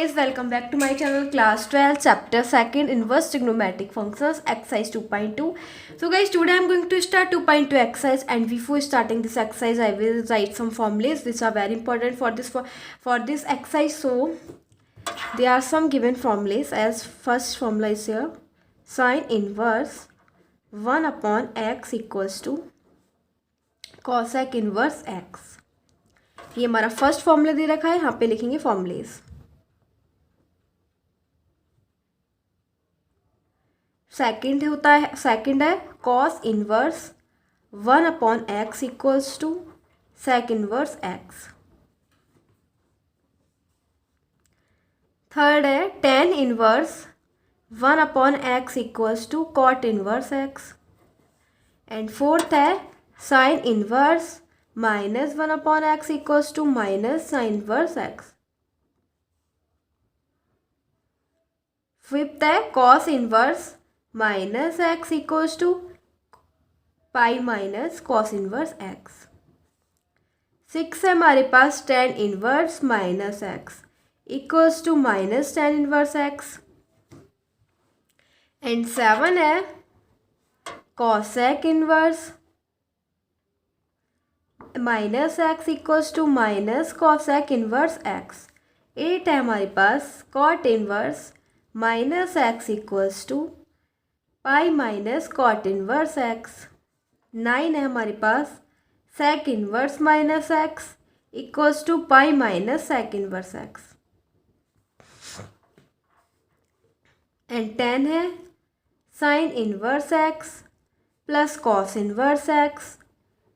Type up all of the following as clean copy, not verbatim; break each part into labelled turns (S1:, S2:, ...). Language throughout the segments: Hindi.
S1: guys, welcome back to my channel class 12 chapter 2nd inverse trigonometric functions exercise 2.2. So guys, today I am going to start 2.2 exercise, and before starting this exercise I will write some formulas which are very important for this exercise. So there are some given formulas. As first formula is here, sin inverse 1 upon x equals to cosec inverse x. ये हमारा फर्स्ट फॉर्मूला दे रखा है, यहाँ पे लिखेंगे फॉर्मूलेज. सेकंड है cos inverse 1 upon x equals to sec inverse x. Third है tan inverse 1 upon x equals to cot inverse x. And fourth है sine inverse minus 1 upon x equals to minus sine inverse x. Fifth है cos inverse minus x equals to pi minus cos inverse x. Six है हमारे पास tan inverse minus x equals to minus tan inverse x. And seven है cosec inverse minus x equals to minus cosec inverse x. Eight है हमारे पास cot inverse minus x equals to pi minus cot inverse x. Nine है हमारे पास sec inverse minus x equals to pi minus sec inverse x. And ten है sine inverse x plus cos inverse x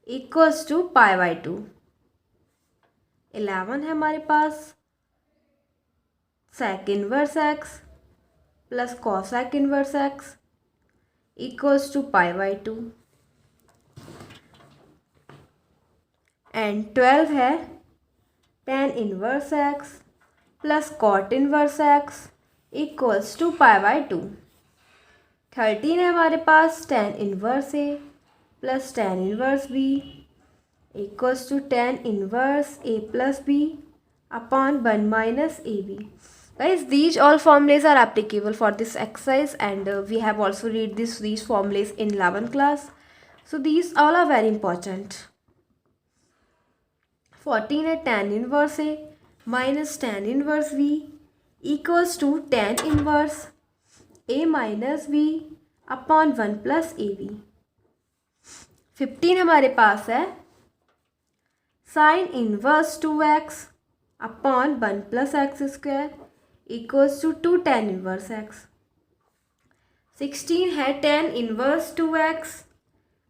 S1: equals to pi by two. 11 है हमारे पास sec inverse x plus cosec inverse x equals to pi by two. And 12 है tan inverse x plus cot inverse x equals to pi by two. 13 है हमारे पास tan inverse a plus tan inverse b equals to tan inverse a plus b upon 1 minus AB. Guys, these all formulas are applicable for this exercise, and we have also read these formulas in 11th class. So these all are very important. 14 है tan inverse A minus tan inverse B equals to tan inverse A minus B upon 1 plus AB. 15 हमारे पास है sin inverse 2x upon 1 plus x square equals to 2 tan inverse x. 16 है tan inverse 2x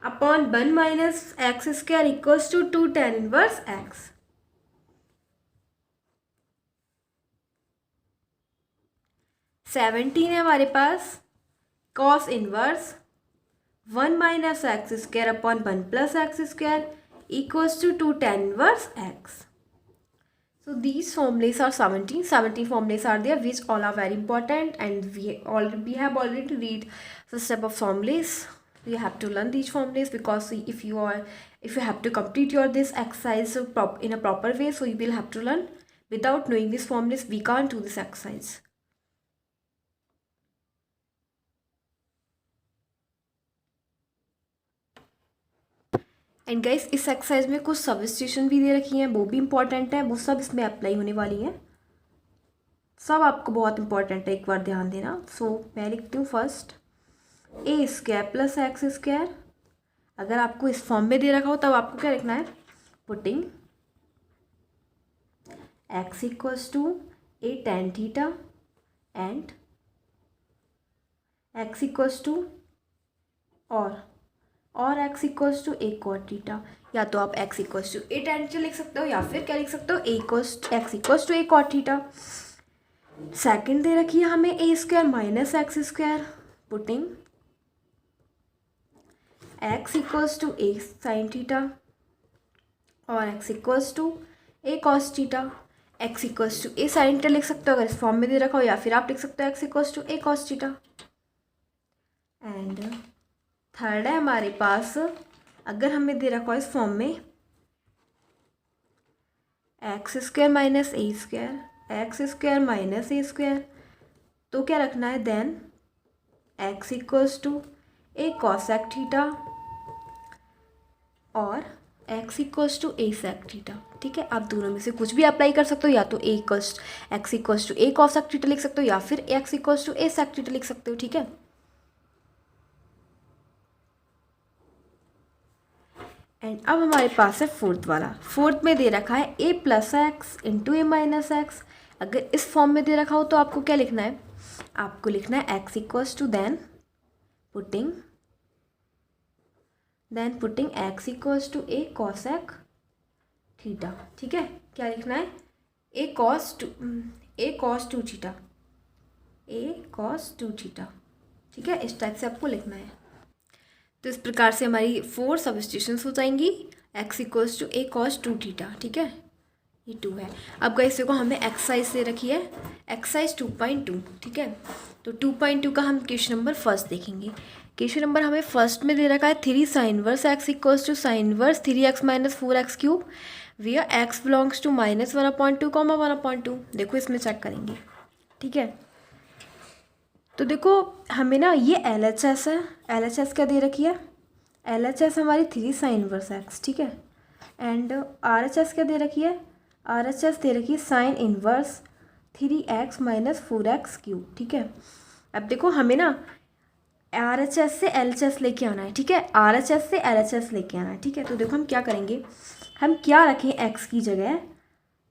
S1: upon 1 minus x square equals to 2 tan inverse x. 17 है हमारे पास cos inverse 1 minus x square upon 1 plus x square equals to 2 tan inverse x. So these formulas are 17 formulas are there, which all are very important, and we have already read this type of formulas. You have to learn these formulas, because if you have to complete this exercise in a proper way, so you will have to learn. Without knowing these formulas, we can't do this exercise. And guys, इस एक्सरसाइज में कुछ सब्स्टिट्यूशन भी दे रखी हैं, वो भी इम्पॉर्टेंट है. वो सब इसमें अप्लाई होने वाली हैं. सब आपको बहुत इंपॉर्टेंट है, एक बार ध्यान देना. सो मैं लिखती हूँ first A square plus x square. अगर आपको इस फॉर्म में दे रखा हो तब आपको क्या लिखना है, putting x equals to a tan theta and x equals to और x equals to a cot theta. या तो आप x equals to a tan theta लिख सकते हो, या फिर क्या लिख सकते हो, x equals to a cot theta. Second दे रखी है हमें a square minus x square, putting x equals to a sine theta और x equals to a cos theta. x equals to a sine theta लिख सकते हो अगर इस फॉर्म में दे रखा हो, या फिर आप लिख सकते हो x equals to a cos theta. And third है हमारे पास, अगर हमें दे रखा हो इस फॉर्म में x square minus a square x square minus a square, तो क्या रखना है then x equals to a cosec theta और x equals to a sec theta. ठीक है, आप दोनों में से कुछ भी अप्लाई कर सकते हो, या तो x equals to a cosec theta लिख सकते हो या फिर x equals to a sec theta लिख सकते हो। ठीक है, एंड अब हमारे पास है फोर्थ वाला। फोर्थ में दे रखा है ए प्लस एक्स इंटू ए माइनस एक्स। अगर इस फॉर्म में दे रखा हो तो आपको क्या लिखना है, आपको लिखना है x equals to then putting x equals to a cosec theta. ठीक है, क्या लिखना है, ए कॉस टू थीटा। ठीक है, इस टाइप से आपको लिखना है। तो इस प्रकार से हमारी 4 सब्स्टिट्यूशंस हो जाएंगी, x equals to a cos two theta. ठीक है, ये 2 है। अब गाइस देखो हमें एक्सरसाइज दे रखी है, एक्सरसाइज 2.2। ठीक है, तो 2.2 का हम क्वेश्चन नंबर फर्स्ट देखेंगे। क्वेश्चन नंबर हमें फर्स्ट में दे रखा है 3 sine inverse x equals to sine inverse 3x minus 4x cube where x belongs to -1/2, 1/2। देखो इसमें चेक करेंगे। ठीक है, तो देखो हमें ना ये LHS है, LHS क्या दे रखी है, LHS हमारी 3 साइन इनवर्स एक्स। ठीक है, एंड RHS क्या दे रखी है, RHS दे रखी है sine inverse 3x minus 4x cube. ठीक है, अब देखो हमें ना RHS से LHS लेके आना है। ठीक है, RHS से LHS लेके आना है। ठीक है, तो देखो हम क्या करेंगे, हम क्या रखें x की जगह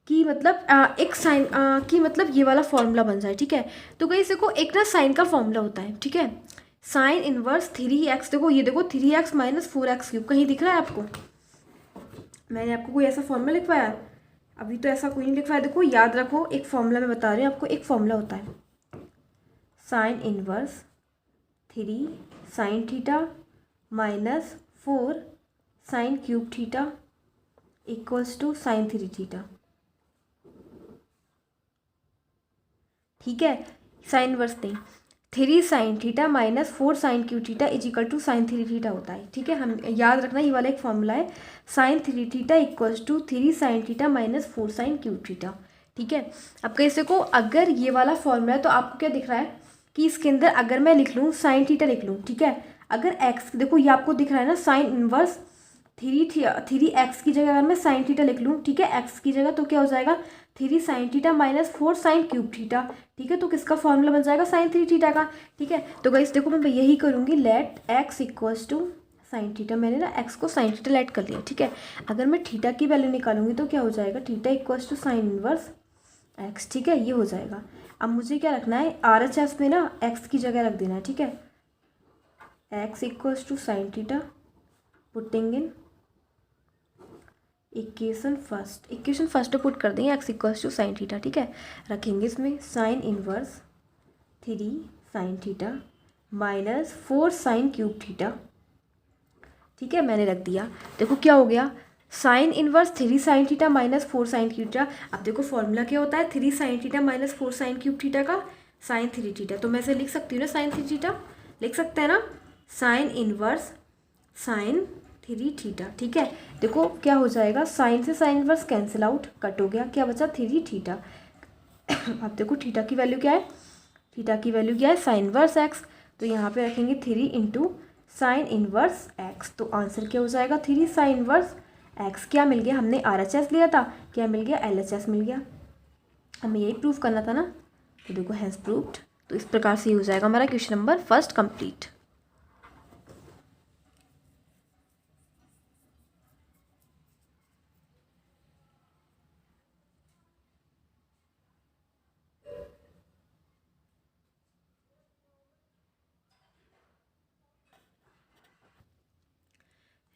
S1: कि मतलब एक साइन की मतलब ये वाला फॉर्मूला बन जाए। ठीक है, तो गाइस देखो एक ना साइन का फॉर्मूला होता है। ठीक है, साइन इनवर्स 3x, देखो ये देखो 3x माइनस 4x क्यूब, कहीं दिख रहा है आपको, मैंने आपको कोई ऐसा फॉर्मूला लिखवाया, अभी तो ऐसा कोई नहीं लिखवाया। देखो याद रखो, एक फॉर्मूला मैं बता रही हूँ आपको, एक फॉर्मूला होता है sine inverse 3 sine theta minus 4 sine cube theta equals to sine 3 theta. ठीक है, साइन इनवर्स नहीं, 3 sine theta minus 4 sine cube theta is equal to sine 3 theta होता है। ठीक है, हम याद रखना ये वाला एक फॉर्मूला है, sine 3 theta equals to 3 sine theta minus 4 sine cube theta. ठीक है, अब कैसे को अगर ये वाला फॉर्मूला है तो आपको क्या दिख रहा है कि इसके अंदर अगर मैं लिख लूँ साइन थीटा लिख लूँ। ठीक है, अगर एक्स देखो ये आपको दिख रहा है ना साइन इनवर्स 3x की जगह अगर मैं साइन थीटा लिख लूँ, ठीक है, एक्स की जगह, तो क्या हो जाएगा 3 sine theta minus 4 sine cube theta. ठीक है, तो किसका फॉर्मूला बन जाएगा साइन 3 थीटा का। ठीक है, तो गाइस देखो मैं यही करूँगी, let x equals to sine theta, मैंने ना एक्स को साइन थीटा लेट कर लिया। ठीक है, अगर मैं थीटा की वैल्यू निकालूंगी तो क्या हो जाएगा, theta equals to sine inverse x. ठीक है, ये हो जाएगा। अब मुझे क्या रखना है, RHS में ना एक्स की जगह रख देना है। ठीक है, x equals to sine theta putting in equation first पे पुट कर देंगे x equals to sine theta. ठीक है, रखेंगे इसमें sine inverse 3 sine theta minus 4 sine cube theta. ठीक है, मैंने रख दिया। देखो क्या हो गया, sine inverse 3 sine theta minus 4 sine cube theta. अब देखो फॉर्मूला क्या होता है, 3 sine theta minus 4 sine cube theta का साइन 3 थीटा, तो मैं इसे लिख सकती हूँ ना, साइन 3 थीटा लिख सकते हैं ना, साइन इनवर्स साइन 3 थीटा। ठीक है, देखो क्या हो जाएगा, साइन से sine inverse cancel out, cut हो गया, क्या बचा 3 थीटा। अब देखो थीटा की वैल्यू क्या है, थीटा की वैल्यू क्या है साइन इनवर्स एक्स, तो यहाँ पे रखेंगे 3 इंटू साइन इनवर्स एक्स, तो आंसर क्या हो जाएगा 3 साइन इनवर्स एक्स। क्या मिल गया, हमने RHS लिया था, क्या मिल गया LHS मिल गया, हमें यही प्रूव करना था ना, तो देखो हैज़ प्रूव्ड। तो इस प्रकार से हो जाएगा हमारा question number first complete.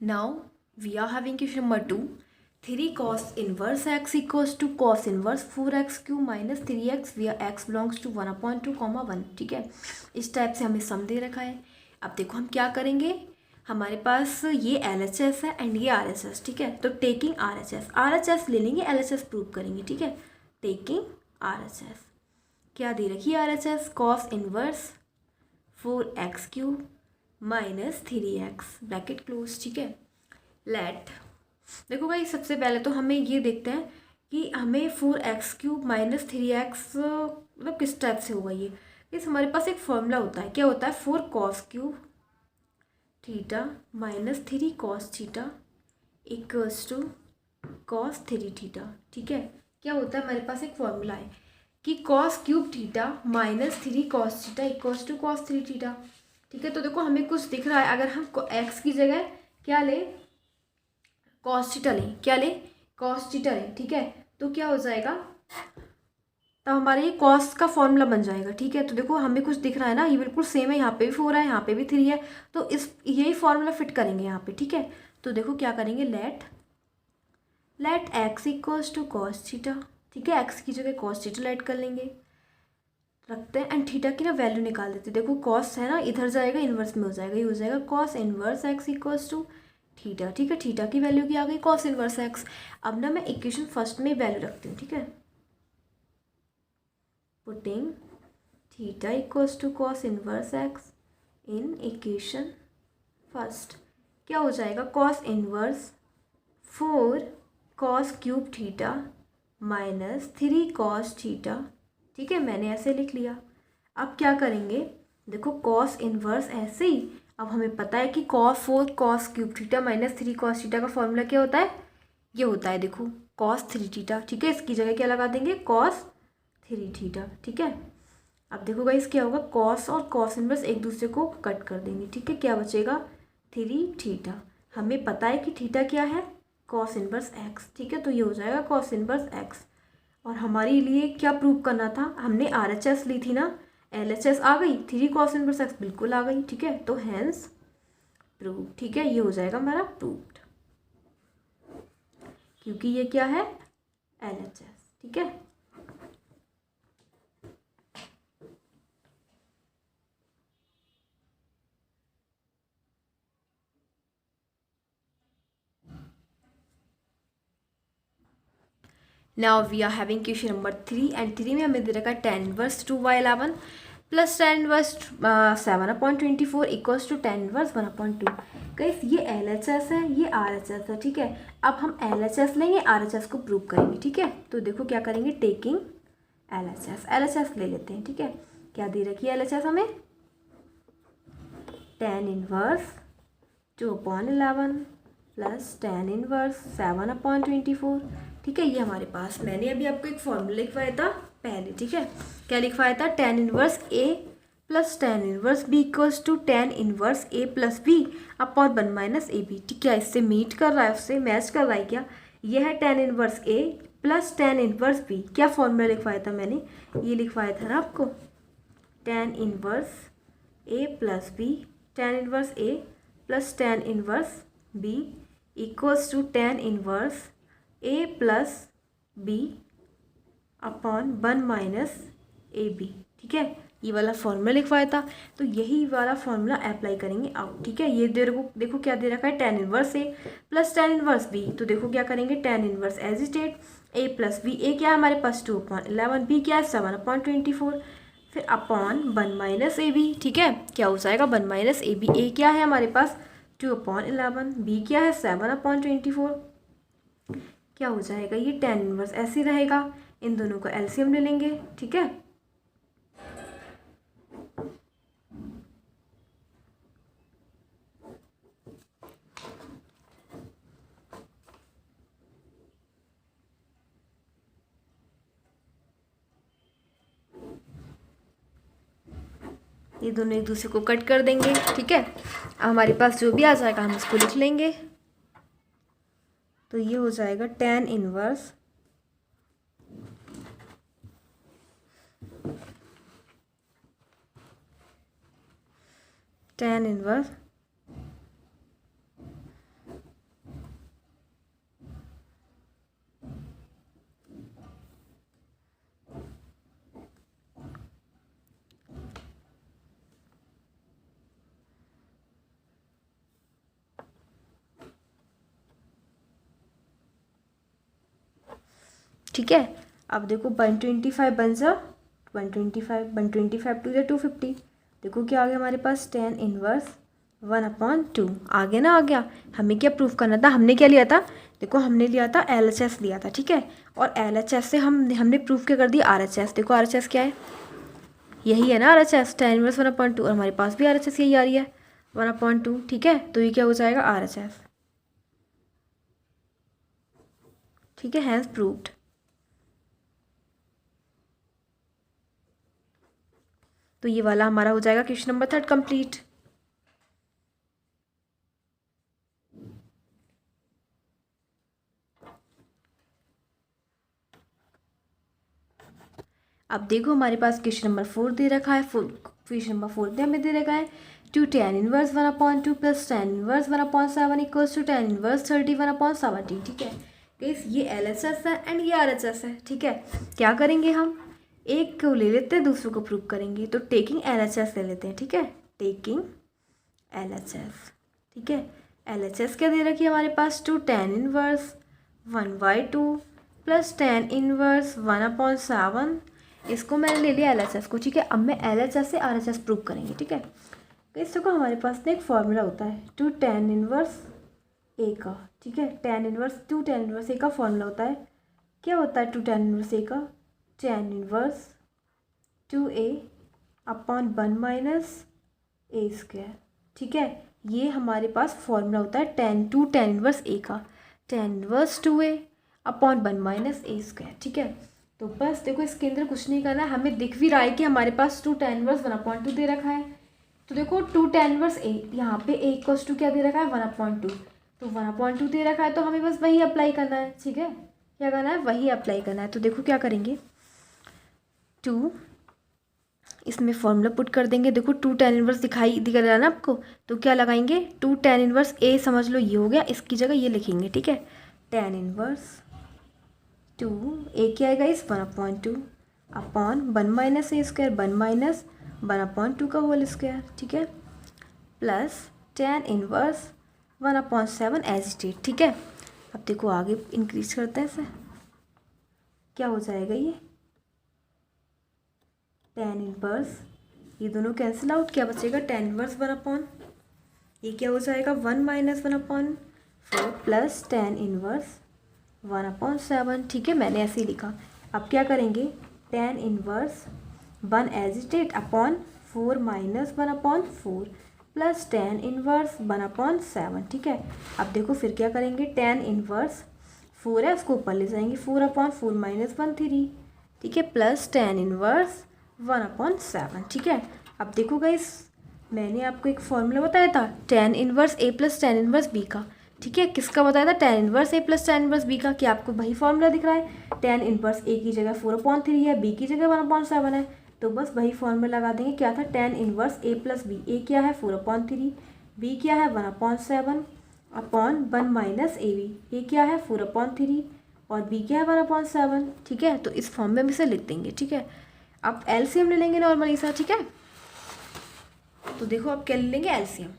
S1: Now we are having question number 2. 3 cos inverse x equals to cos inverse 4x cube minus 3x where x belongs to 1/2, 1। ठीक है, इस टाइप से हमें सम दे रखा है। अब देखो हम क्या करेंगे, हमारे पास ये LHS है एंड ये RHS। ठीक है, तो टेकिंग RHS ले लेंगे, LHS प्रूव करेंगे। ठीक है, टेकिंग RHS, क्या दे रखी है RHS, cos inverse 4x cube minus 3x bracket close. ठीक है, लेट, देखो भाई सबसे पहले तो हमें ये देखते हैं कि हमें 4x³ माइनस 3x मतलब किस टाइप से होगा ये। इस हमारे पास एक फॉर्मूला होता है, क्या होता है, 4cos³ theta minus 3cos theta equals to cos 3 theta. ठीक है, क्या होता है, हमारे पास एक फॉर्मूला है कि cos³ theta minus 3cos theta equals to cos 3 theta. ठीक है, तो देखो हमें कुछ दिख रहा है, अगर हम x की जगह क्या लें, cos थीटा लें, क्या लें, cos थीटा लें। ठीक है, तो क्या हो जाएगा, तब हमारे ये cos का फॉर्मूला बन जाएगा। ठीक है, तो देखो हमें कुछ दिख रहा है ना, ये बिल्कुल सेम है, यहाँ पे भी 4 है, यहाँ पे भी 3 है, तो इस यही फॉर्मूला फिट करेंगे यहाँ पे। ठीक है, तो देखो क्या करेंगे, let x equals to cos theta. ठीक है, x की जगह cos थीटा लेट कर लेंगे, रखते हैं, एंड थीटा की ना वैल्यू निकाल देते हैं। देखो cos है ना, इधर जाएगा इन्वर्स में हो जाएगा, ये हो जाएगा cos inverse x equals to theta. ठीक है, थीटा की वैल्यू क्या आ गई, cos इनवर्स x। अब ना मैं इक्वेशन फर्स्ट में वैल्यू रखती हूँ। ठीक है, putting theta equals to cos inverse x in equation first, क्या हो जाएगा, cos inverse 4cos³ theta minus 3cos theta. ठीक है, मैंने ऐसे लिख लिया। अब क्या करेंगे, देखो cos इनवर्स ऐसे ही, अब हमें पता है कि cos 4cos³ theta minus 3cos theta का फॉर्मूला क्या होता है, ये होता है देखो cos 3 थीटा। ठीक है, इसकी जगह क्या लगा देंगे, cos 3 थीटा। ठीक है, अब देखो गाइस क्या होगा, cos और cos इनवर्स एक दूसरे को कट कर देंगे। ठीक है, क्या बचेगा, 3 थीटा। हमें पता है कि थीटा क्या है, cos इनवर्स x। ठीक है, तो ये हो जाएगा cos इनवर्स x। और हमारे लिए क्या प्रूव करना था, हमने RHS ली थी ना, LHS आ गई, 3cos इनवर्स x बिल्कुल आ गई। ठीक है, तो हैंस प्रूव। ठीक है, ये हो जाएगा हमारा प्रूव्ड, क्योंकि ये क्या है, LHS। ठीक है, now we are having question number 3, and 3 में हमें दे रखा है tan inverse 2y11 plus tan inverse 7/24 equals to tan inverse 1/2। Guys ये LHS है, ये RHS है। ठीक है, अब हम LHS लेंगे, RHS को प्रूव करेंगे। ठीक है, तो देखो क्या करेंगे, टेकिंग LHS ले लेते हैं। ठीक है, क्या दे रखी है LHS हमें, tan inverse 2/11 plus tan inverse 7/24। ठीक है, ये हमारे पास, मैंने अभी आपको एक फॉर्मूला लिखवाया था पहले। ठीक है, क्या लिखवाया था, tan inverse a plus tan inverse b equals to tan inverse a plus b upon 1 minus a b. ठीक है, इससे मीट कर रहा है, उससे मैच कर रहा है क्या, यह है tan inverse a plus tan inverse b। क्या फॉर्मूला लिखवाया था मैंने, ये लिखवाया था ना आपको, tan inverse a plus b, tan inverse a plus tan inverse b equals to tan inverse a plus b upon 1 minus a b. ठीक है, ये वाला फॉर्मूला लिखवाया था, तो यही वाला फॉर्मूला अप्लाई करेंगे अब। ठीक है, ये देखो क्या दे रखा है, tan inverse a plus tan inverse b, तो देखो क्या करेंगे, tan inverse as state a plus b, a क्या है हमारे पास 2/11, b क्या है 7/24, फिर अपॉन 1 माइनस ए बी। ठीक है, क्या हो जाएगा 1 माइनस ए बी, a क्या है हमारे पास 2/11, b क्या है 7/24, क्या हो जाएगा, ये tan इनवर्स ऐसे रहेगा, इन दोनों का एलसीएम ले लेंगे। ठीक है, ये दोनों एक दूसरे को कट कर देंगे। ठीक है, अब हमारे पास जो भी आ जाएगा हम उसको लिख लेंगे, तो ये हो जाएगा tan इनवर्स ठीक है, अब देखो 125 बन जा 125 टू या 250, देखो क्या आ गया हमारे पास tan इनवर्स 1/2 आगे ना आ गया। हमें क्या प्रूफ करना था, हमने क्या लिया था, देखो हमने लिया था LHS लिया था, ठीक है। और LHS से हमने प्रूफ क्या कर दिया, RHS। देखो RHS क्या है, यही है ना RHS, tan इनवर्स 1/2। और हमारे पास भी RHS यही आ रही है 1/2, ठीक है। तो ये क्या हो जाएगा RHS, ठीक है, हैंस प्रूव्ड। तो ये वाला हमारा हो जाएगा क्वेश्चन नंबर 3 कंप्लीट। अब देखो हमारे पास क्वेश्चन नंबर 4 दे रखा है। क्वेश्चन नंबर 4 में हमें दे रखा है 2 tan inverse 1/2 plus tan inverse 1/7 equals to tan inverse 31/17, ठीक है। गाइस ये LHS है एंड ये RHS है, ठीक है। क्या करेंगे हम, एक को ले लेते हैं, दूसरे को प्रूव करेंगे। तो टेकिंग LHS ले लेते हैं, ठीक है, टेकिंग LHS, ठीक है। LHS क्या दे रखी है हमारे पास, 2 tan inverse 1/2 plus tan inverse 1/7। इसको मैंने ले लिया LHS को, ठीक है। अब मैं LHS से RHS प्रूव करेंगे, ठीक है। तो इस को हमारे पास ना एक फॉर्मूला होता है 2 tan इनवर्स A का, ठीक है। टू tan इनवर्स A का फॉर्मूला होता है, क्या होता है 2 tan इनवर्स A का, tan inverse 2A upon 1 minus A square, ठीक है। ये हमारे पास फॉर्मूला होता है टू tan इनवर्स A का, tan inverse 2A upon 1 minus A square, ठीक है। तो बस देखो इसके अंदर कुछ नहीं करना है, हमें दिख भी रहा है कि हमारे पास 2 tan इनवर्स 1/2 दे रखा है। तो देखो 2 tan इनवर्स A, यहाँ पे A इक्वल्स टू क्या दे रखा है 1/2, तो 1/2 दे रखा है, तो हमें बस वही अप्लाई करना है, ठीक है। क्या करना है, वही अप्लाई करना है। तो देखो क्या करेंगे, 2 इसमें फॉर्मूला पुट कर देंगे। देखो 2 tan इनवर्स दिख रहा है ना आपको, तो क्या लगाएंगे 2 tan इनवर्स A, समझ लो ये हो गया, इसकी जगह ये लिखेंगे, ठीक है। tan इनवर्स 2 A क्या आएगा इस 1/2 upon 1 minus A square, 1 minus 1/2 का होल स्क्वायर, ठीक है, plus tan inverse 1/7 as it is, ठीक है। अब देखो आगे इंक्रीज करते हैं इसे, क्या हो जाएगा ये tan इनवर्स, ये दोनों कैंसिल आउट, क्या बचेगा tan इनवर्स 1/, ये क्या हो जाएगा 1 माइनस 1/4 प्लस tan इनवर्स 1/7, ठीक है। मैंने ऐसे ही लिखा। अब क्या करेंगे, tan inverse 1 as it is upon 4 minus 1/4 plus tan inverse 1/7, ठीक है। अब देखो फिर क्या करेंगे, tan इनवर्स 4 है उसको ऊपर ले जाएंगे, 4/4 माइनस 1 3, ठीक है, प्लस tan इनवर्स 1/7, ठीक है। अब देखो गाइस मैंने आपको एक फॉर्मूला बताया था tan inverse A plus tan inverse B का, ठीक है। किसका बताया था, tan inverse A plus tan inverse B का। क्या आपको वही फॉर्मूला दिख रहा है, tan इनवर्स A की जगह 4/3 है, B की जगह 1/7 है, तो बस वही फॉर्मूला लगा देंगे। क्या था, tan inverse A plus B, A क्या है 4/3, B क्या है 1/7 अपॉन 1 माइनस A क्या है 4/3 और B क्या है 1/7, ठीक है। तो इस फॉर्म में हम इसे लिख देंगे, ठीक है। अब LCM ले लेंगे नॉर्मली सा, ठीक है। तो देखो अब क्या ले लेंगे, LCM।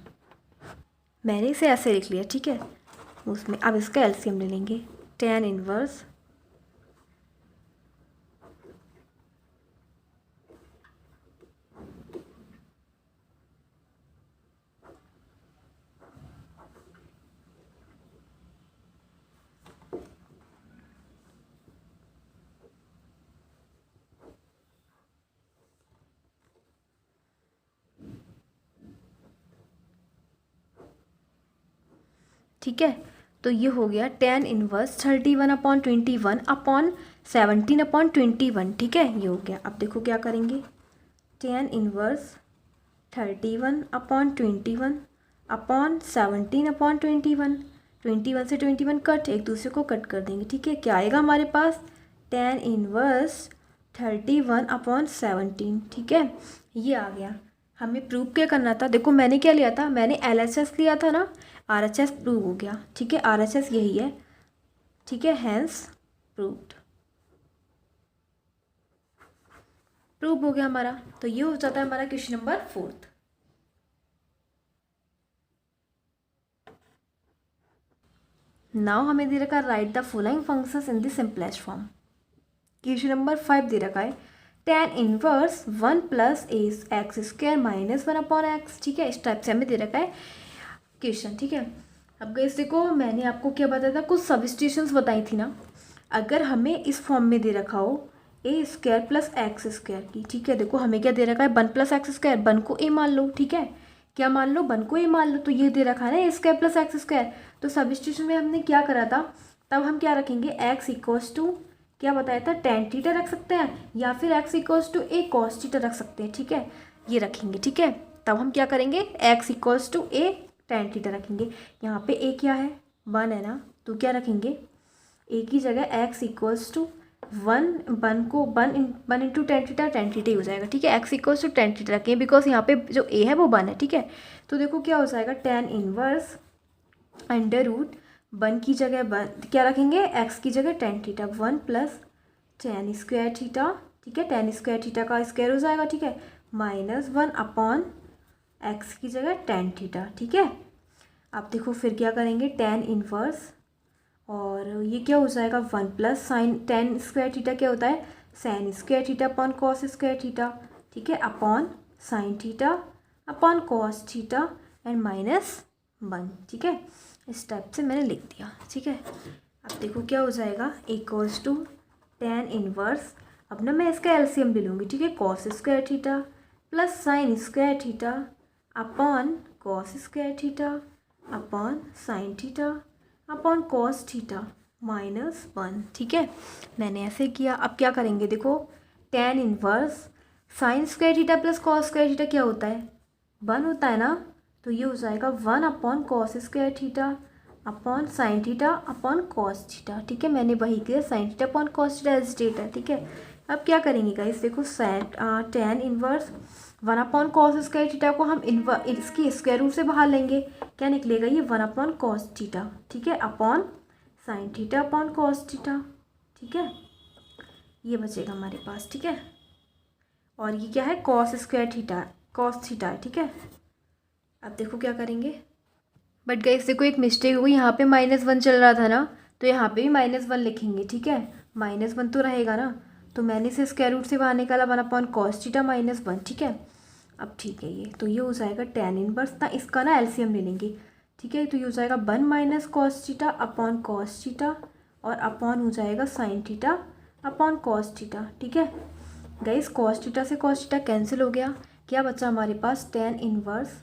S1: मैंने इसे ऐसे लिख लिया, ठीक है। उसमें अब इसका LCM ले लेंगे, tan इनवर्स ठीक है। तो ये हो गया tan इनवर्स 31/21 अपॉन 17/21, ठीक है, ये हो गया। अब देखो क्या करेंगे, tan इनवर्स 31/21 अपॉन 17/21, 21 से 21 कट, एक दूसरे को कट कर देंगे, ठीक है। क्या आएगा हमारे पास, tan इनवर्स 31/17, ठीक है, ये आ गया। हमें प्रूव क्या करना था, देखो मैंने क्या लिया था, मैंने LHS लिया था ना, RHS प्रूव हो गया, ठीक है। RHS यही है, ठीक है, हैंस प्रूव्ड, प्रूव हो गया हमारा। तो ये हो जाता है हमारा क्वेश्चन नंबर 4। नाउ हमें दे रखा है right the following functions in the simplest form. Question number 5 दे रखा है tan inverse 1 plus x square minus 1 upon x, ठीक है। इस टाइप से हमें दे रखा है क्वेश्चन, ठीक है। अब गाइस देखो, मैंने आपको क्या बताया था, कुछ सब्स्टिट्यूशंस बताई थी ना। अगर हमें इस फॉर्म में दे रखा हो ए स्क्वायर प्लस एक्स स्क्वायर की, ठीक है। देखो हमें क्या दे रखा है, 1 प्लस एक्स स्क्वायर, 1 को ए मान लो, ठीक है। क्या मान लो, 1 को ए मान लो। तो ये दे रखा है ना ए स्क्वायर प्लस एक्स स्क्वायर। तो सब्स्टिट्यूशन में हमने क्या करा था, तब हम क्या रखेंगे, एक्स इक्वल्स टू क्या बताया था, tan थीटा रख सकते हैं, या फिर x equals to a cos theta रख सकते हैं, ठीक है। ये रखेंगे, ठीक है। तब हम क्या करेंगे, x equals to a tan theta रखेंगे। यहाँ पे ए क्या है, 1 है ना, तो क्या रखेंगे, ए की जगह एक्स इक्वल्स टू 1 को 1 इंटू tan थीटा ही हो जाएगा, ठीक है। X equals to tan theta रखेंगे, बिकॉज यहाँ पे जो ए है वो 1 है, ठीक है। तो देखो क्या हो जाएगा, tan इनवर्स अंडर रूट 1 की जगह 1 क्या रखेंगे, एक्स की जगह tan theta, 1 plus tan square theta, ठीक है। tan स्क्वायर थीटा का स्क्वायर हो जाएगा, ठीक है, माइनस 1 अपॉन एक्स की जगह tan थीटा, ठीक है। अब देखो फिर क्या करेंगे, tan इनवर्स, और ये क्या हो जाएगा, 1 plus sign tan square theta क्या होता है, sign square theta upon cos square theta, ठीक है, upon sine theta upon cos theta and minus 1, ठीक है। इस टाइप से मैंने लिख दिया, ठीक है। अब देखो क्या हो जाएगा, इक्वल्स टू tan इनवर्स, अब ना मैं इसका एलसीएम ले लूँगी, ठीक है, cos square theta plus sign square theta upon cos square theta upon sine theta upon cos theta minus 1, ठीक है। मैंने ऐसे किया। अब क्या करेंगे, देखो tan inverse sine square theta plus cos square theta क्या होता है, 1 होता है ना। तो ये हो जाएगा 1 upon cos square theta upon sine theta upon cos theta, ठीक है। मैंने वही किया, sine theta upon cos theta as state है, ठीक है। अब क्या करेंगे गाइस, देखो tan inverse 1 upon cos square theta को हम इसकी स्क्वायर रूट से बाहर लेंगे, क्या निकलेगा, ये 1 अपॉन कॉस थीटा, ठीक है, upon sine theta upon cos theta, ठीक है। ये बचेगा हमारे पास, ठीक है। और ये क्या है, cos square theta, cos theta है, ठीक है। अब देखो क्या करेंगे, बट गाइस देखो एक मिस्टेक हो गई, यहाँ पे -1 चल रहा था ना, तो यहाँ पे भी -1 लिखेंगे, ठीक है। -1 तो रहेगा ना, तो मैंने इसे स्क्वायर रूट से बाहर निकाला, 1 अपॉन कॉस थीटा -1, ठीक है। अब ठीक है, ये तो ये हो जाएगा tan इनवर्स ना, इसका ना एलसीएम ले लेंगे, ठीक है। तो ये हो जाएगा 1 minus cos theta upon cos theta और अपॉन हो जाएगा sign theta upon cos theta, ठीक है। गाइस कॉस थीटा से कॉस थीटा कैंसिल हो गया, क्या बचा हमारे पास, tan inverse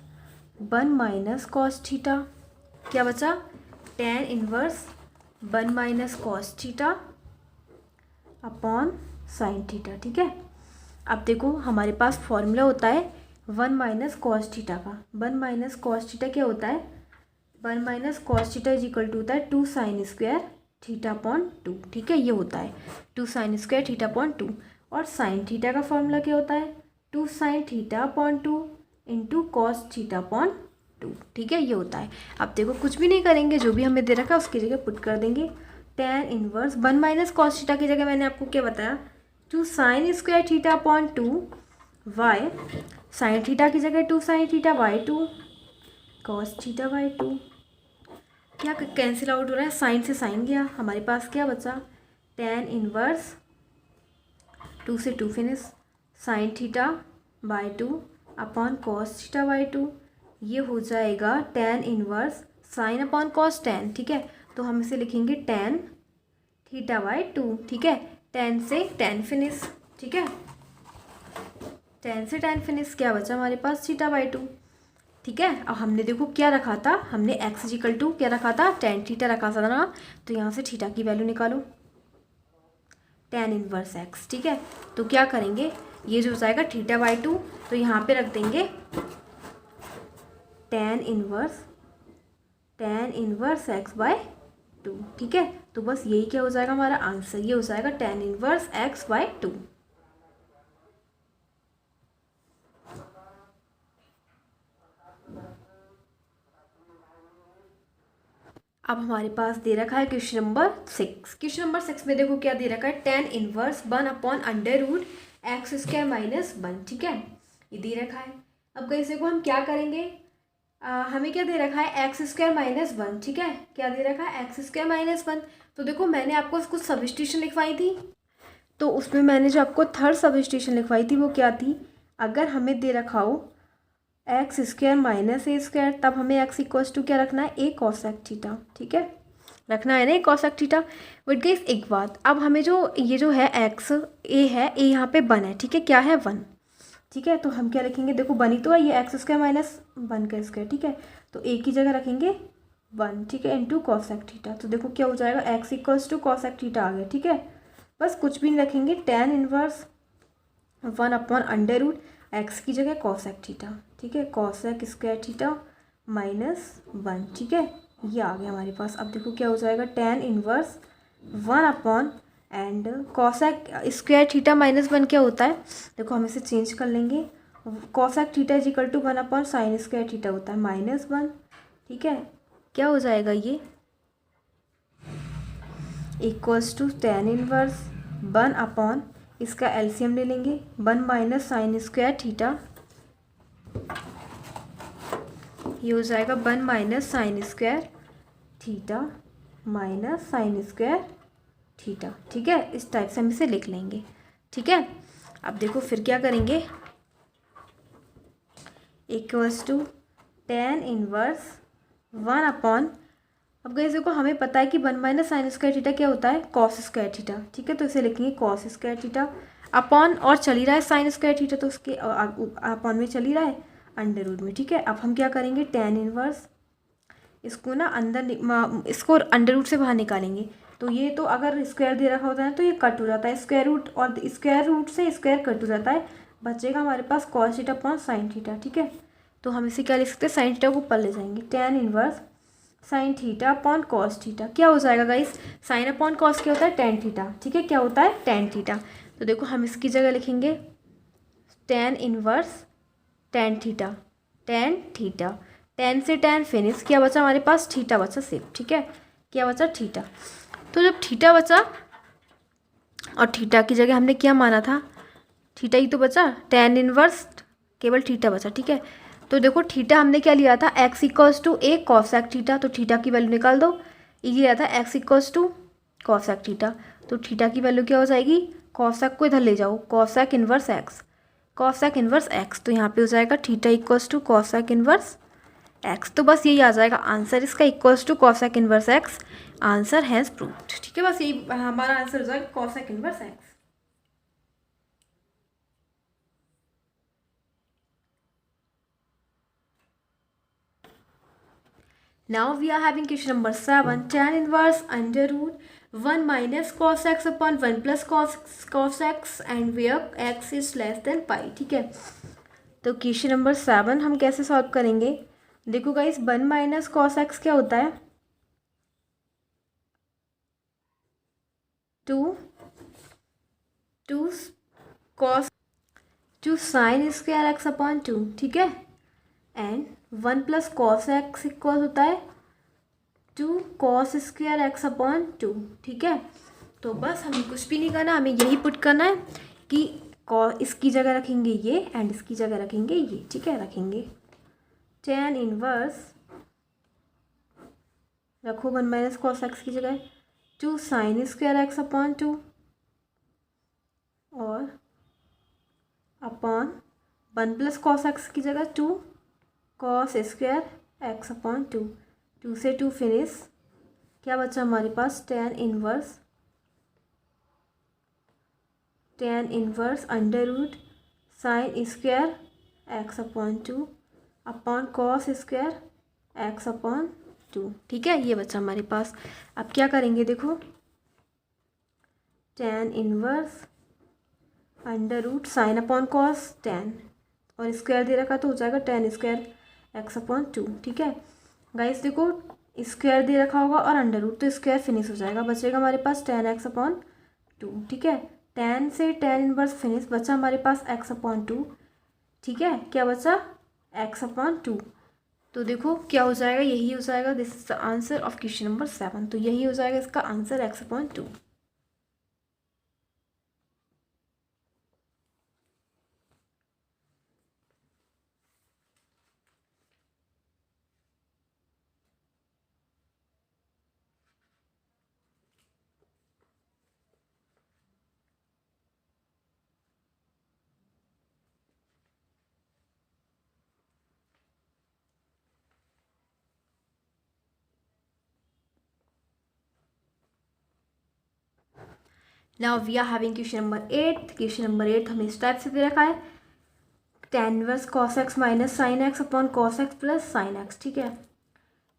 S1: 1 minus cos theta, क्या बचा, tan inverse 1 minus cos theta upon sine theta, ठीक है। अब देखो हमारे पास फॉर्मूला होता है 1 माइनस कॉस थीटा का, 1 माइनस कॉस थीटा क्या होता है, 1 minus cos theta is equal to होता है 2 साइन स्क्वायर थीटा अपॉन 2, ठीक है। ये होता है 2 साइन स्क्वायर थीटा अपॉन 2, और साइन थीटा का फॉर्मूला क्या होता है, 2 sine theta upon 2 into cos theta upon 2, ठीक है। ये होता है। अब देखो कुछ भी नहीं करेंगे, जो भी हमें दे रखा है उसकी जगह पुट कर देंगे, tan inverse 1 minus cos theta की जगह मैंने आपको क्या बताया, 2 sine square theta upon 2 y, sine theta की जगह 2 sine theta by 2 cos theta by 2, क्या कैंसिल आउट हो रहा है, साइन से साइन गया, हमारे पास क्या बचा, tan इनवर्स 2 से 2 finish sign theta by 2 upon cos theta by 2, ये हो जाएगा tan inverse sine upon cos tan, ठीक है। तो हम इसे लिखेंगे tan थीटा बाई 2, ठीक है। tan से tan फिनिश, ठीक है, tan से tan फिनिश क्या बचा हमारे पास, थीटा बाई 2, ठीक है। अब हमने देखो क्या रखा था, हमने x इक्वल टू क्या रखा था, tan थीटा रखा था ना, तो यहाँ से थीटा की वैल्यू निकालो, tan इनवर्स x, ठीक है। तो क्या करेंगे, ये जो हो जाएगा थीटा बाई 2, तो यहाँ पे रख देंगे tan इनवर्स x बाई 2, ठीक है। तो बस यही क्या हो जाएगा हमारा आंसर, ये हो जाएगा tan इनवर्स x बाई 2। अब हमारे पास दे रखा है क्वेश्चन नंबर 6। क्वेश्चन नंबर 6 में देखो क्या दे रखा है, tan inverse 1 upon under root x square minus 1, ठीक है, ये दे रखा है। अब गाइस देखो हम क्या करेंगे, हमें क्या दे रखा है, एक्स स्क्वायर माइनस 1, ठीक है। क्या दे रखा है, एक्स स्क्वायर माइनस 1। तो देखो मैंने आपको कुछ सब्स्टिट्यूशन लिखवाई थी, तो उसमें मैंने जो आपको थर्ड सब्स्टिट्यूशन लिखवाई थी वो क्या थी, अगर हमें दे रखा हो x square minus a square, तब हमें एक्स इक्वल्स टू क्या रखना है, ए कॉसेक थीटा, ठीक है, रखना है ना ए कॉसेक थीटा। बट गाइस एक बात, अब हमें जो ये जो है एक्स ए है, ए यहाँ पे वन है, ठीक है, क्या है वन, ठीक है, तो हम क्या लिखेंगे, देखो वन ही तो है, ये एक्स स्क्वायर माइनस वन का स्क्वायर, ठीक है, तो ए की जगह रखेंगे वन, ठीक है, इंटू कॉसेक थीटा, तो देखो क्या हो जाएगा, x equals to cosec theta आ गया, ठीक है, बस कुछ भी नहीं रखेंगे, tan inverse one upon under root x की जगह कॉसेक थीटा, ठीक है, cosec square theta minus one, ठीक है, ये आ गया हमारे पास। अब देखो क्या हो जाएगा, tan inverse one upon and cosec square theta minus one क्या होता है, देखो हम इसे चेंज कर लेंगे, cosec theta is equal to one upon sine square theta होता है माइनस वन, ठीक है, क्या हो जाएगा ये equals to tan inverse one upon, इसका एलसीएम ले लेंगे, one minus sine square theta, ये हो जाएगा one minus sine square theta minus sine square theta, ठीक है, इस टाइप से हम इसे लिख लेंगे, ठीक है। अब देखो फिर क्या करेंगे, equals to tan inverse one upon, अब गाइस देखो हमें पता है कि one minus sine square theta क्या होता है, कॉस स्क्वायर थीटा, ठीक है, तो इसे लिखेंगे कॉस स्क्वायर थीटा अपॉन, और चल ही रहा है साइन स्क्वायर थीटा, तो उसके अपॉन में चल ही रहा है अंडर रूट में, ठीक है। अब हम क्या करेंगे, टेन इनवर्स, इसको ना अंदर इसको अंडर रूट से बाहर निकालेंगे, तो ये तो अगर स्क्वायर दे रखा होता है तो ये कट हो जाता है, स्क्वायर रूट और स्क्वायर रूट से स्क्वायर कट हो जाता है, बचेगा हमारे पास cos theta upon sine theta, ठीक है, तो हम इसे क्या लिख सकते हैं, साइन थीटा को ऊपर ले जाएंगे, tan inverse sine theta upon cos theta, क्या हो जाएगा गाइस, साइन अपॉन कॉस क्या होता है, टेन थीटा, ठीक है, क्या होता है टेन थीटा, तो देखो हम इसकी जगह लिखेंगे tan inverse tan theta, tan theta, ten से टेन फिनिश, क्या बचा हमारे पास, थीटा बचा सिर्फ, ठीक है, क्या बचा थीटा, तो जब थीटा बचा और थीटा की जगह हमने क्या माना था, थीटा ही तो बचा, टेन इनवर्स केवल थीटा बचा, ठीक है, तो देखो थीटा हमने क्या लिया था, x equals to a cosec theta, तो थीटा की वैल्यू निकाल दो, ये लिया था x equals to cosec theta, तो थीटा की वैल्यू क्या हो जाएगी, कॉसेक को इधर ले जाओ, cosec inverse x, cosec inverse x, तो यहाँ पे हो जाएगा theta equals to cosec inverse x, तो बस यही आ जाएगा आंसर इसका, equals to cosec inverse x, answer has proved, ठीक है, बस यही हमारा आंसर हो जाएगा cosec inverse x. Now we are having question number 7, tan inverse under root 1 minus cos x upon 1 plus cos x and where x is less than pi, ठीक है, तो क्वेश्चन नंबर 7 हम कैसे सॉल्व करेंगे, देखो गाइस 1 माइनस कॉस एक्स क्या होता है, two two cos two sine square x upon two, ठीक है, and 1 plus cos x equal होता है two cos square x upon two, ठीक है, तो बस हमें कुछ भी नहीं करना, हमें यही पुट करना है कि इसकी जगह रखेंगे ये एंड इसकी जगह रखेंगे ये, ठीक है, रखेंगे टेन इनवर्स, रखो 1 माइनस कॉस एक्स की जगह two sine square x upon two और अपॉन 1 प्लस कॉस एक्स की जगह two cos square x upon two, two से टू फिनिश, क्या बचा हमारे पास, tan inverse under root sine square x upon two upon cos square x upon two, ठीक है, ये बचा हमारे पास। अब क्या करेंगे, देखो tan inverse under root sine upon cos tan और स्क्वायर दे रखा तो हो जाएगा tan square x upon two, ठीक है गाइस, देखो स्क्वायर दे रखा होगा और अंडर रूट, तो स्क्वायर फिनिश हो जाएगा, बचेगा हमारे पास टेन एक्स अपॉन टू, ठीक है, टेन से टेन इनवर्स फिनिश, बचा हमारे पास एक्स अपॉन टू, ठीक है, क्या बचा एक्स अपॉन टू, तो देखो क्या हो जाएगा, यही हो जाएगा, this is the answer of question number 7, तो यही हो जाएगा इसका आंसर x upon two. Now we are having question number 8. Question number 8 हमें इस टाइप से दे रखा है, tan inverse cos x minus sine x upon cos x plus sine x. ठीक है,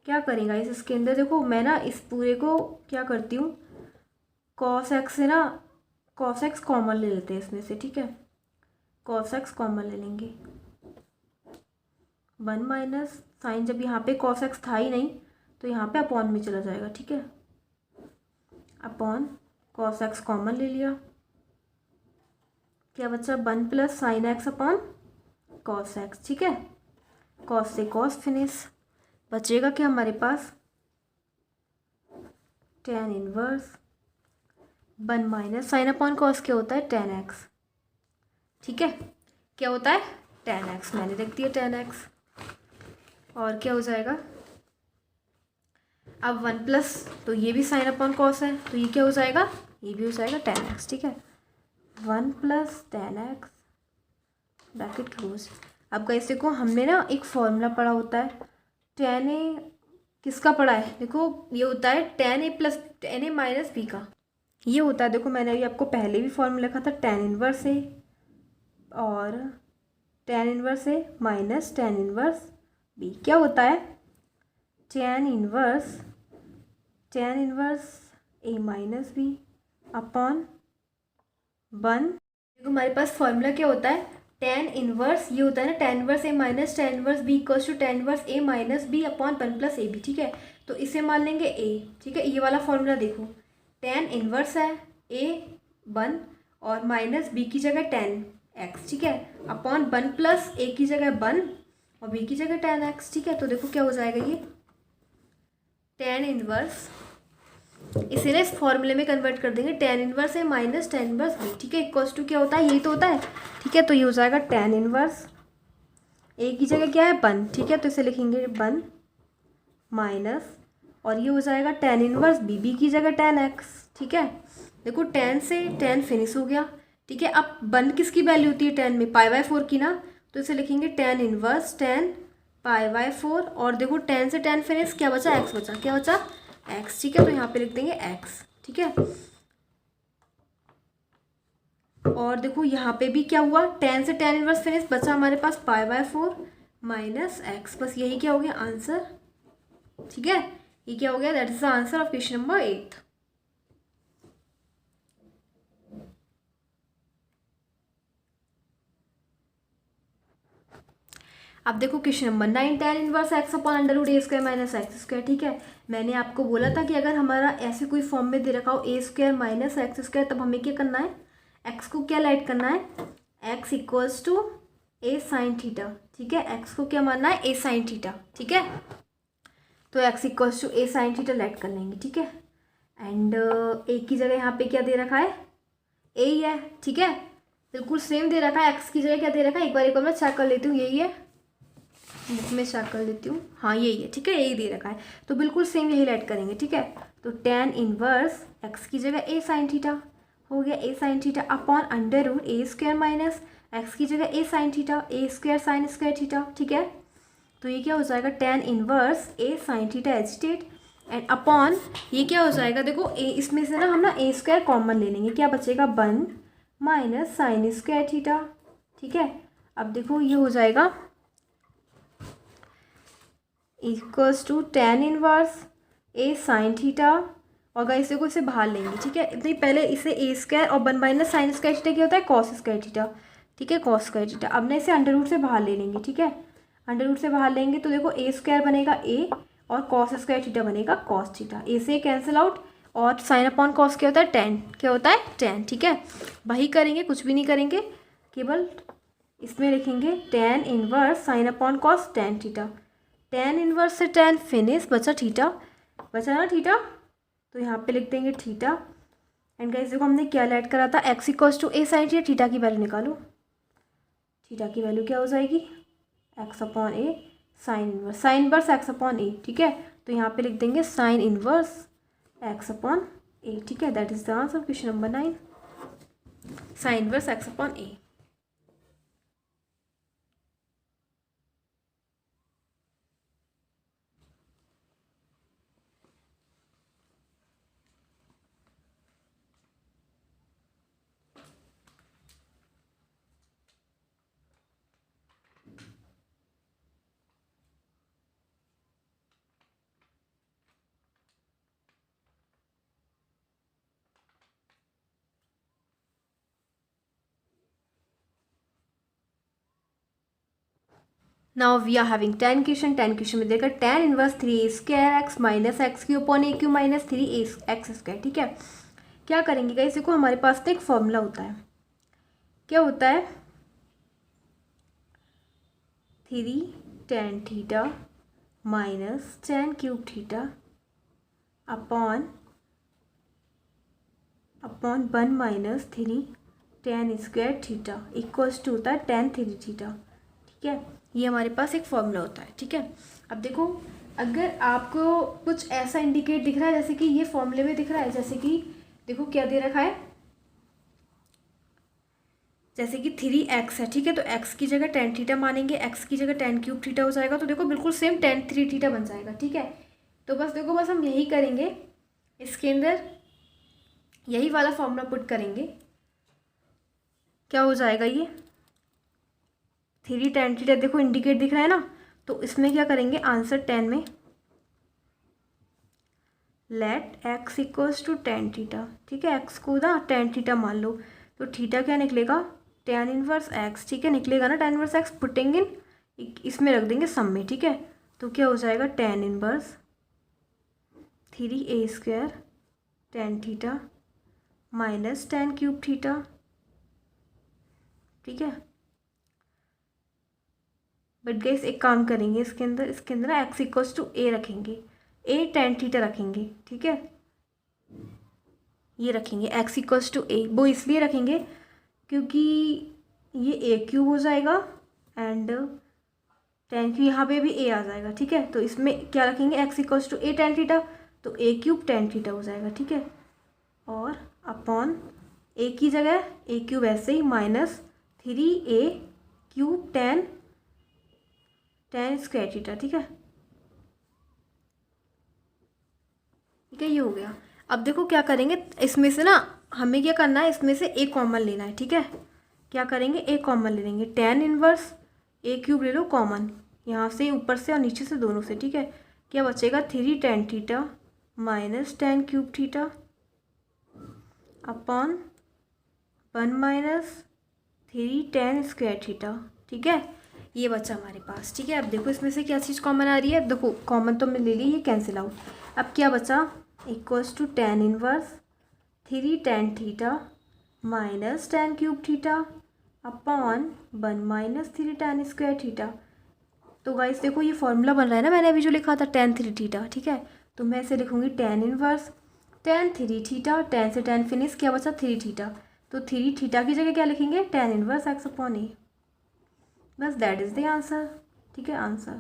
S1: क्या करेंगे इसके अंदर देखो, मैं ना इस पूरे को क्या करती हूँ, cos x से ना cos x कॉमन ले लेते हैं इसमें से. ठीक है, cos x कॉमन ले लेंगे. 1 माइनस साइन, जब यहाँ पे cos x था ही नहीं तो यहाँ पे अपॉन में चला जाएगा. ठीक है, अपॉन cos x कॉमन ले लिया, क्या बचा 1 plus sine x upon cos x. ठीक है, cos से cos फिनिश, बचेगा क्या हमारे पास tan inverse 1 minus sine upon cos क्या होता है tan x. ठीक है, क्या होता है tan x, मैंने लिख दिया tan x. और क्या हो जाएगा, अब 1 प्लस, तो ये भी साइन अपॉन कॉस है, तो ये क्या हो जाएगा, ये भी हो जाएगा tan x. ठीक है, 1 plus tan x bracket close. अब गाइस देखो, हमने ना एक फॉर्मूला पढ़ा होता है, tan a किसका पढ़ा है, देखो ये होता है tan a plus tan a minus b का, ये होता है. देखो मैंने अभी आपको पहले भी फॉर्मूला लिखा था, tan इनवर्स a और tan inverse a minus tan inverse b. क्या होता है tan inverse a minus b upon 1. देखो हमारे पास फॉर्मूला क्या होता है, tan इनवर्स, ये होता है ना tan inverse a minus tan inverse b equals to tan inverse a minus b upon 1 plus ab. ठीक है, तो इसे मान लेंगे a. ठीक है, ये वाला फॉर्मूला देखो, tan इनवर्स है a 1 और माइनस b की जगह tan x. ठीक है, अपॉन 1 प्लस a की जगह 1 और b की जगह tan x. ठीक है, तो देखो क्या हो जाएगा, ये tan इनवर्स, इसे ना इस फॉर्मूले में कन्वर्ट कर देंगे, tan इनवर्स है माइनस tan इनवर्स b. ठीक है, इक्वल्स टू क्या होता है, यही तो होता है. ठीक है, तो ये हो जाएगा tan इनवर्स a की जगह क्या है 1. ठीक है, तो इसे लिखेंगे 1 माइनस, और ये हो जाएगा tan इनवर्स b की जगह tan x. ठीक है, देखो tan से tan फिनिश हो गया. ठीक है, अब 1 किसकी वैल्यू होती है tan में, पाई बाय 4 की ना, तो इसे लिखेंगे tan inverse tan pi by 4, और देखो tan से tan फिनिश, क्या बचा x बचा, क्या बचा x. ठीक है, तो यहाँ पे लिख देंगे x. ठीक है, और देखो यहाँ पे भी क्या हुआ, tan से tan इनवर्स फिनिश बचा हमारे पास पाई बाय 4 माइनस x. बस यही क्या हो गया आंसर. ठीक है, ये क्या हो गया, that is the answer of question number 8. अब देखो question number 9, tan inverse x upon under root a square minus x square. ठीक है, मैंने आपको बोला था कि अगर हमारा ऐसे कोई फॉर्म में दे रखा हो ए स्क्वायर माइनस एक्स स्क्वायर, तब हमें क्या करना है, x को क्या लाइट करना है, x equals to a sine theta. ठीक है, x को क्या मानना है, ए साइन थीटा. ठीक है, तो x equals to a sine theta light कर लेंगे. ठीक है, एंड ए की जगह यहाँ पे क्या दे रखा है, ए ही है. ठीक है, बिल्कुल सेम दे रखा है, x की जगह क्या दे रखा है, एक बार मैं चेक कर लेती हूँ, यही है, बुक में चेक कर लेती हूँ, हाँ यही है. ठीक है, यही दे रखा है, तो बिल्कुल सेम यही लाइट करेंगे. ठीक है, तो tan इनवर्स x की जगह ए साइन थीटा हो गया, a sine theta upon under root a square minus x की जगह a sine theta, a square sine square theta. ठीक है, तो ये क्या हो जाएगा tan inverse a sine theta agitate and upon ये क्या हो जाएगा, देखो ए, इसमें से ना हम ना ए स्क्वायर कॉमन ले लेंगे, क्या बचेगा 1 माइनस साइन स्क्वायर थीटा. ठीक है, अब देखो ये हो जाएगा equals to tan inverse a sine theta, और गाइस देखो इसे बाहर लेंगे. ठीक है, इतनी पहले इसे ए स्क्वायर और 1 माइनस साइन स्क्वायर थीटा क्या होता है, कॉस स्क्वायर थीटा. ठीक है, कॉस स्क्वायर थीटा. अब ना इसे अंडर रूट से बाहर ले लेंगे. ठीक है, अंडर रूट से बाहर लेंगे तो देखो ए स्क्वायर बनेगा ए और कॉस स्क्वायर थीटा बनेगा कॉस थीटा. ए से कैंसिल आउट, और साइन अपॉन कॉस क्या होता है tan, क्या होता है tan. ठीक है, वही करेंगे, कुछ भी नहीं करेंगे, केवल इसमें लिखेंगे tan inverse sine upon cos tan theta. tan inverse से tan फिनिश बचा थीटा, बचा ना थीटा, तो यहाँ पे लिख देंगे थीटा. एंड गाइस देखो हमने क्या ऐड करा था, x equals to a sine theta. Theta की वैल्यू निकालो, थीटा की वैल्यू क्या हो जाएगी, x upon a sine inverse x upon a. ठीक है, तो यहाँ पे लिख देंगे sine inverse x upon a. ठीक है, that is the answer question number 9, sine inverse x upon a. Now we are having ten question में देकर tan inverse 3a² minus x cube upon a Q minus 3x²। ठीक है, क्या करेंगे गाइस, देखो हमारे पास तो एक फॉर्मूला होता है, क्या होता है, 3 tan theta minus tan cube theta upon 1 minus 3 tan² theta equals to होता है tan 3 थीटा। ठीक है, ये हमारे पास एक फॉर्मूला होता है। ठीक है, अब देखो अगर आपको कुछ ऐसा इंडिकेट दिख रहा है, जैसे कि ये फॉर्मूले में दिख रहा है, जैसे कि देखो क्या दे रखा है, जैसे कि 3x है। ठीक है, तो x की जगह tan थीटा मानेंगे, x की जगह tan क्यूब थीटा हो जाएगा, तो देखो बिल्कुल सेम tan 3 थीटा बन जाएगा। ठीक है, तो बस देखो बस हम यही करेंगे, इसके अंदर यही वाला फॉर्मूला पुट करेंगे, क्या हो जाएगा, ये 3 tan थीटा देखो इंडिकेट दिख रहा है ना, तो इसमें क्या करेंगे, आंसर 10 में let x equals to tan theta. ठीक है, x को ना tan थीटा मान लो, तो थीटा क्या निकलेगा, tan इनवर्स x। ठीक है, निकलेगा ना tan inverse x, putting in इसमें रख देंगे सम में। ठीक है, तो क्या हो जाएगा, tan inverse 3a² tan theta minus tan cube theta. ठीक है, बट गाइस एक काम करेंगे, इसके अंदर ना x इक्वल्स टू a रखेंगे, a tan थीटा रखेंगे। ठीक है, ये रखेंगे x इक्वल्स टू a, वो इसलिए रखेंगे क्योंकि ये a क्यूब हो जाएगा एंड tan क्यूब यहाँ पे भी a आ जाएगा। ठीक है, तो इसमें क्या रखेंगे, x equals to a tan theta, तो a क्यूब tan थीटा हो जाएगा। ठीक है, और अपॉन a की जगह a क्यूब ऐसे ही minus 3a cube tan square theta. ठीक है, ठीक है, ये हो गया। अब देखो क्या करेंगे, इसमें से ना हमें क्या करना है, इसमें से a कॉमन लेना है। ठीक है, क्या करेंगे, a कॉमन ले लेंगे, tan इनवर्स a क्यूब ले लो कॉमन, यहाँ से ऊपर से और नीचे से दोनों से। ठीक है, क्या बचेगा, 3 tan theta minus tan cube theta upon 1 minus 3 tan square theta. ठीक है, ये बचा हमारे पास। ठीक है, अब देखो इसमें से क्या चीज़ कॉमन आ रही है, देखो कॉमन तो मैं ले ली, ये कैंसिल आउट। अब क्या बचा, equals to tan inverse 3 tan theta minus tan cube theta upon 1 minus 3 tan square theta. तो गाइस देखो ये फॉर्मूला बन रहा है ना, मैंने अभी जो लिखा था tan 3 थीटा। ठीक है, तो मैं इसे लिखूंगी tan inverse tan 3 theta, tan से tan फिनिश, क्या बचा 3 थीटा, तो 3 थीटा की जगह क्या लिखेंगे, tan inverse x upon a। बस दैट इज़ द आंसर। ठीक है, आंसर